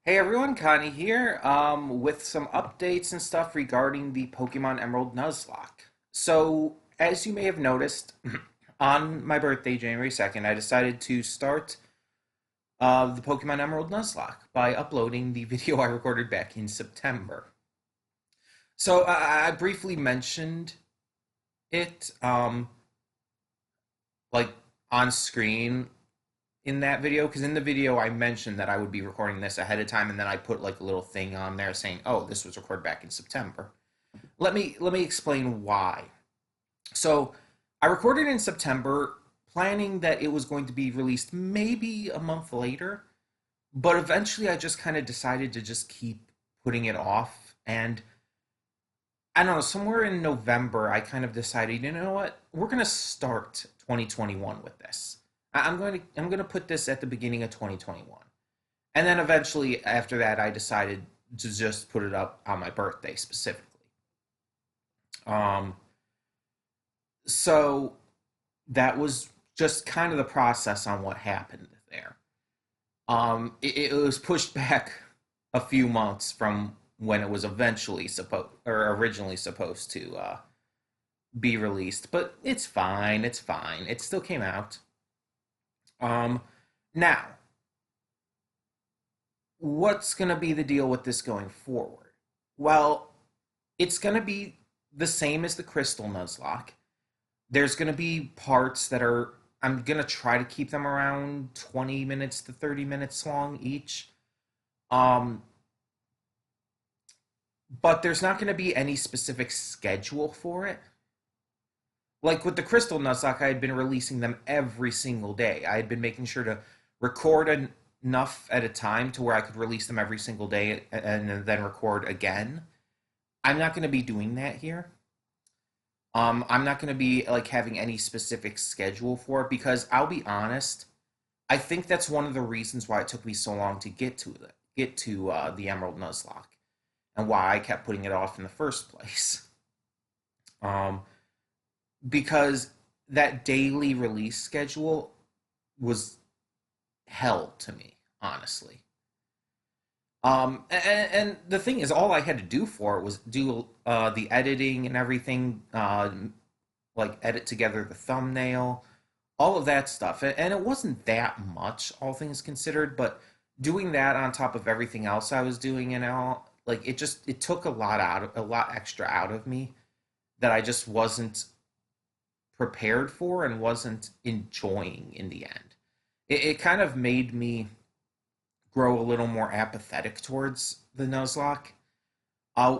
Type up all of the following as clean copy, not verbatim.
Hey everyone, Connie here, with some updates and stuff regarding the Pokemon Emerald Nuzlocke. So, as you may have noticed, on my birthday, January 2nd, I decided to start the Pokemon Emerald Nuzlocke by uploading the video I recorded back in September. So, I briefly mentioned it, like on screen in that video because in the video I mentioned that I would be recording this ahead of time, and then I put like a little thing on there saying, "Oh, this was recorded back in September." Let me explain why. So, I recorded in September, planning that it was going to be released maybe a month later, but eventually I just kind of decided to just keep putting it off, and I don't know, somewhere in November I kind of decided, you know what, we're gonna start 2021 with this. I'm going to put this at the beginning of 2021. And then eventually after that I decided to just put it up on my birthday specifically. Um so that was just kind of the process on what happened there. It was pushed back a few months from when it was eventually supposed or originally supposed to be released, but it's fine. It's fine. It still came out. Um, Now, what's going to be the deal with this going forward? Well, it's going to be the same as the Crystal Nuzlocke. There's going to be parts that are, I'm going to try to keep them around 20 minutes to 30 minutes long each. Um, but there's not going to be any specific schedule for it. Like with the Crystal Nuzlocke, I had been releasing them every single day. I had been making sure to record enough at a time to where I could release them every single day and then record again. I'm not going to be doing that here. I'm not going to be like having any specific schedule for it because I'll be honest, I think that's one of the reasons why it took me so long to get to the Emerald Nuzlocke and why I kept putting it off in the first place. Um, because that daily release schedule was hell to me, honestly. And the thing is, all I had to do for it was do the editing and everything, like edit together the thumbnail, all of that stuff. And it wasn't that much, all things considered, but doing that on top of everything else I was doing and all, like it took a lot extra out of me that I just wasn't prepared for and wasn't enjoying in the end. It kind of made me grow a little more apathetic towards the Nuzlocke,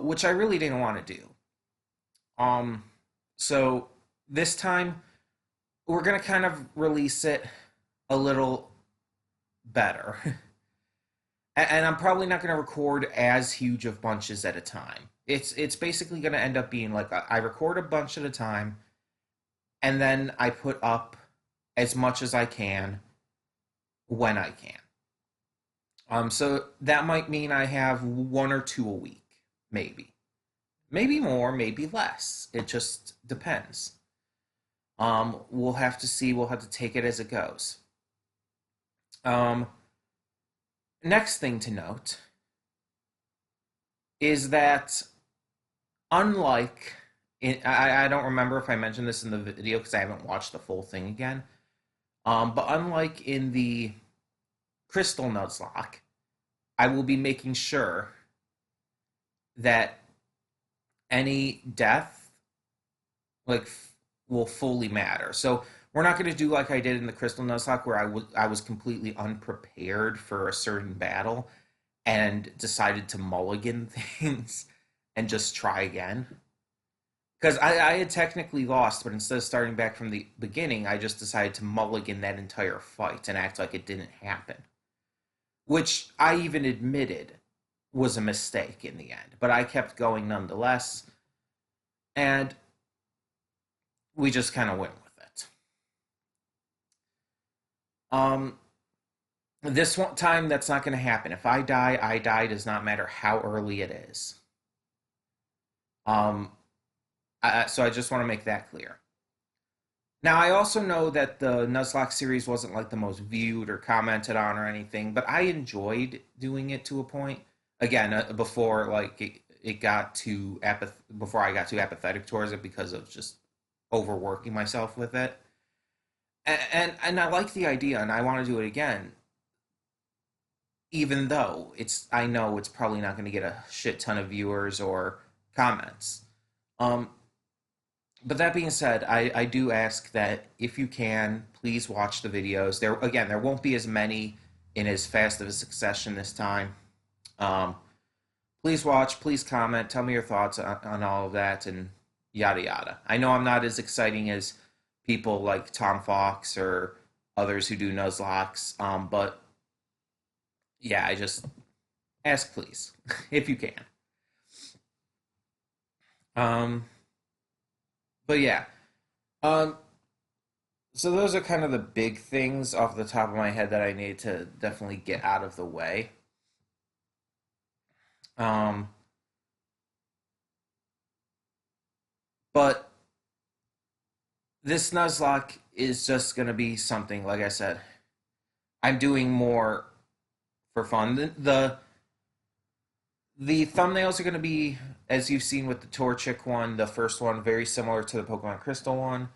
which I really didn't want to do. Um, so this time we're gonna kind of release it a little better, and I'm probably not gonna record as huge of bunches at a time. It's basically gonna end up being like I record a bunch at a time, and then I put up as much as I can when I can. So that might mean I have one or two a week, maybe, maybe more, maybe less. It just depends. We'll have to see. We'll have to take it as it goes. Um, Next thing to note is that unlike I don't remember if I mentioned this in the video because I haven't watched the full thing again. But unlike in the Crystal Nuzlocke, I will be making sure that any death like will fully matter. So we're not going to do like I did in the Crystal Nuzlocke where I was completely unprepared for a certain battle and decided to mulligan things and just try again. Because I had technically lost, but instead of starting back from the beginning, I just decided to mulligan that entire fight and act like it didn't happen. Which I even admitted was a mistake in the end. But I kept going nonetheless, and we just kind of went with it. Um, this one time, that's not going to happen. If I die, I die. Does not matter how early it is. So I just want to make that clear. Now, I also know that the Nuzlocke series wasn't like the most viewed or commented on or anything, but I enjoyed doing it to a point. Again, before like it got too before I got too apathetic towards it because of just overworking myself with it. And I like the idea, and I want to do it again, even though I know it's probably not going to get a shit ton of viewers or comments. Um, but that being said, I do ask that if you can, please watch the videos. There won't be as many in as fast of a succession this time. Um, please watch, please comment, tell me your thoughts on all of that, and yada yada. I know I'm not as exciting as people like Tom Fox or others who do Nuzlocks, but yeah, I just ask please if you can. Um, but yeah, um, so those are kind of the big things off the top of my head that I need to definitely get out of the way. Um, but this Nuzlocke is just going to be something, like I said, I'm doing more for fun. The thumbnails are going to be, as you've seen with the Torchic one, the first one, very similar to the Pokemon Crystal one.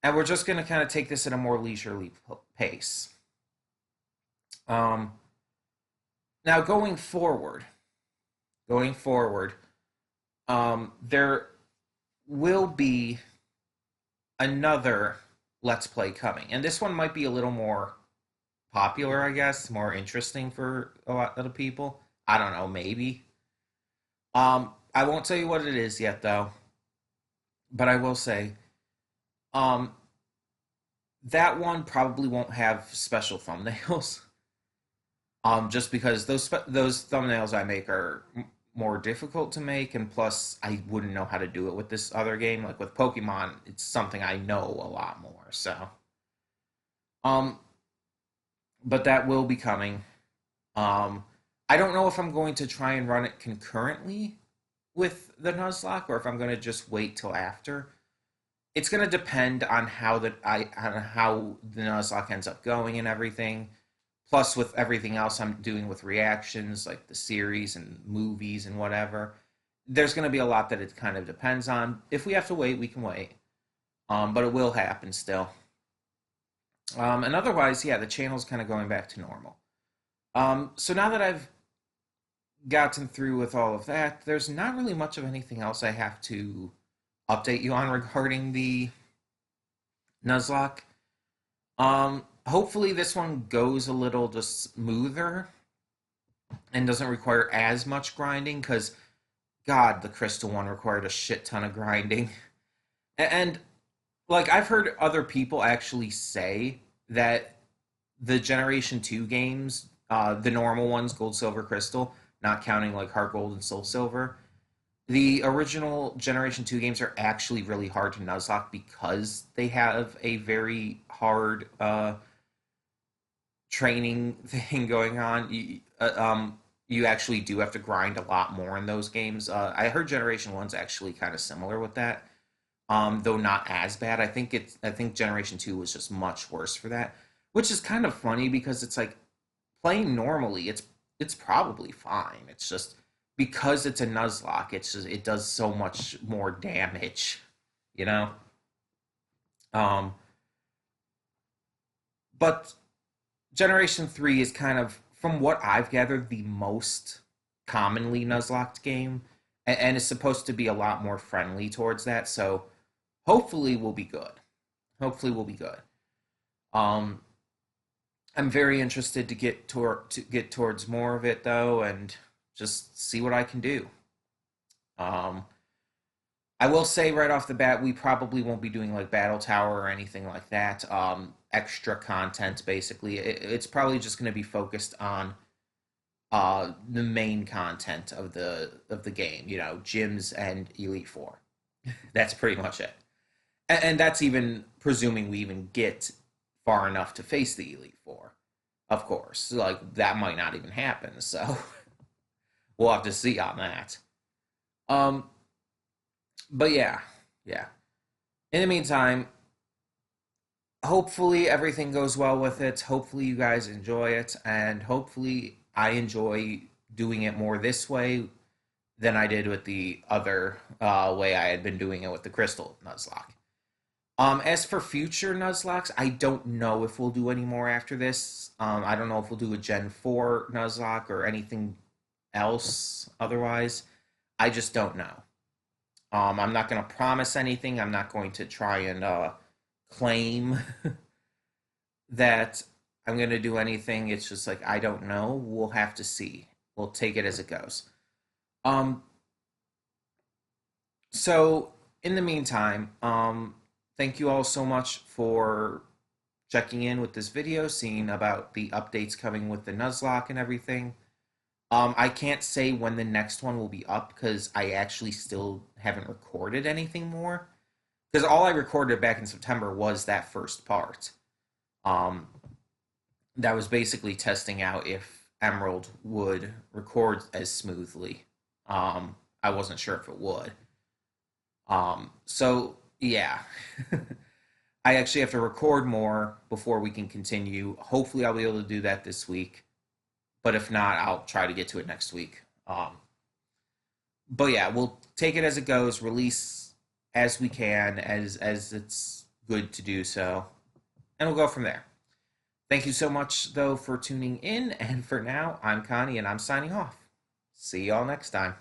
And we're just going to kind of take this at a more leisurely pace. Um, Now, going forward, there will be another Let's Play coming. And this one might be a little more popular, I guess, more interesting for a lot of the people. I don't know, maybe. I won't tell you what it is yet, though. But I will say, um, that one probably won't have special thumbnails. Just because those thumbnails I make are more difficult to make, and plus I wouldn't know how to do it with this other game. Like with Pokemon, it's something I know a lot more. So, um, but that will be coming. Um, I don't know if I'm going to try and run it concurrently with the Nuzlocke, or if I'm going to just wait till after. It's going to depend on how the Nuzlocke ends up going and everything. Plus, with everything else I'm doing with reactions, like the series and movies and whatever, there's going to be a lot that it kind of depends on. If we have to wait, we can wait. But it will happen still. And otherwise, yeah, the channel's kind of going back to normal. So now that I've gotten through with all of that, there's not really much of anything else I have to update you on regarding the Nuzlocke. Hopefully this one goes a little just smoother and doesn't require as much grinding because God, the Crystal one required a shit ton of grinding. And like I've heard other people actually say that the Generation 2 games, the normal ones, Gold, Silver, Crystal, not counting like Heart Gold and Soul Silver, the original Generation 2 games are actually really hard to Nuzlocke because they have a very hard training thing going on. You actually do have to grind a lot more in those games. I heard Generation One's actually kind of similar with that, though not as bad. I think Generation Two was just much worse for that, which is kind of funny because it's like playing normally, it's probably fine. It's just because it's a Nuzlocke, it does so much more damage, you know. Um, but Generation 3 is kind of, from what I've gathered, the most commonly Nuzlocked game, and is supposed to be a lot more friendly towards that. So hopefully we'll be good. Hopefully we'll be good. Um, I'm very interested to get towards more of it though, and just see what I can do. Um, I will say right off the bat, we probably won't be doing like Battle Tower or anything like that. Extra content, basically. It's probably just going to be focused on the main content of the game. You know, gyms and Elite Four. That's pretty much it. And that's even presuming we even get far enough to face the Elite Four. Of course, like that might not even happen. So we'll have to see on that. Um, but yeah, yeah. In the meantime, hopefully everything goes well with it. Hopefully you guys enjoy it, and hopefully I enjoy doing it more this way than I did with the other way I had been doing it with the Crystal Nuzlocke. As for future Nuzlocks, I don't know if we'll do any more after this. I don't know if we'll do a Gen 4 Nuzlocke or anything else otherwise. I just don't know. I'm not going to promise anything. I'm not going to try and claim that I'm going to do anything. It's just like, I don't know. We'll have to see. We'll take it as it goes. Um, so, in the meantime, thank you all so much for checking in with this video, seeing about the updates coming with the Nuzlocke and everything. I can't say when the next one will be up because I actually still haven't recorded anything more. Because all I recorded back in September was that first part. Um, that was basically testing out if Emerald would record as smoothly. I wasn't sure if it would. So yeah, I actually have to record more before we can continue. Hopefully, I'll be able to do that this week. But if not, I'll try to get to it next week. But yeah, we'll take it as it goes, release as we can, as it's good to do so, and we'll go from there. Thank you so much, though, for tuning in. And for now, I'm Connie, and I'm signing off. See y'all next time.